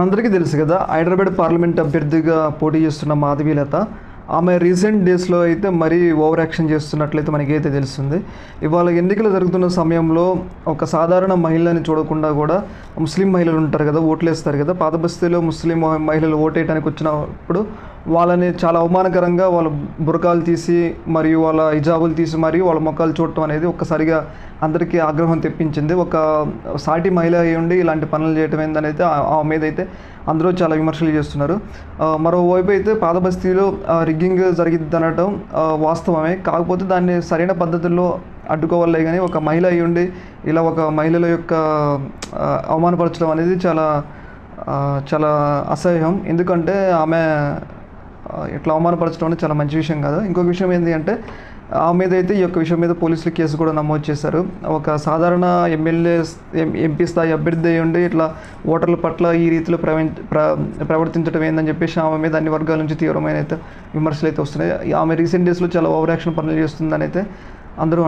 అందరికీ తెలుసు కదా, హైదరాబాద్ పార్లమెంట్ అభ్యర్థిగా పోటీ చేస్తున్న మాధవీలత ఆమె రీసెంట్ డేస్లో అయితే మరీ ఓవర్ యాక్షన్ చేస్తున్నట్లయితే మనకైతే తెలుస్తుంది. ఇవాళ ఎన్నికలు జరుగుతున్న సమయంలో ఒక సాధారణ మహిళని చూడకుండా కూడా ముస్లిం మహిళలు ఉంటారు కదా, ఓట్లేస్తారు కదా, పాత బస్తీలో ముస్లిం మహిళలు ఓటేయడానికి వచ్చినప్పుడు వాళ్ళని చాలా అవమానకరంగా వాళ్ళ బురకాలు తీసి మరియు వాళ్ళ హిజాబులు తీసి మరియు వాళ్ళ మొక్కలు చూడటం అనేది ఒక్కసారిగా అందరికీ ఆగ్రహం తెప్పించింది. ఒక సాటి మహిళ అయి ఉండి ఇలాంటి పనులు చేయటం ఏందనైతే ఆ మీద అయితే అందరూ చాలా విమర్శలు చేస్తున్నారు. మరోవైపు అయితే పాత బస్తీలో రిగ్గింగ్ జరిగిద్ది అనడం వాస్తవమే, కాకపోతే దాన్ని సరైన పద్ధతుల్లో అడ్డుకోవాలే కానీ ఒక మహిళ అయి ఉండి ఇలా ఒక మహిళల యొక్క అవమానపరచడం అనేది చాలా చాలా అసహ్యం. ఎందుకంటే ఆమె ఇట్లా అవమానపరచడం అనేది చాలా మంచి విషయం కాదు. ఇంకొక విషయం ఏంటి అంటే ఆమె మీద అయితే ఈ యొక్క విషయం మీద పోలీసులు కేసు కూడా నమోదు చేశారు. ఒక సాధారణ ఎంపీ స్థాయి అభ్యర్థి అయి ఉండి ఇట్లా ఓటర్ల పట్ల ఈ రీతిలో ప్రవర్తించడం ఏందని చెప్పేసి ఆమె మీద అన్ని వర్గాల నుంచి తీవ్రమైన అయితే విమర్శలు అయితే వస్తున్నాయి. ఆమె రీసెంట్ డేస్లో చాలా ఓవర్ యాక్షన్ పనులు చేస్తుందని అయితే అందరూ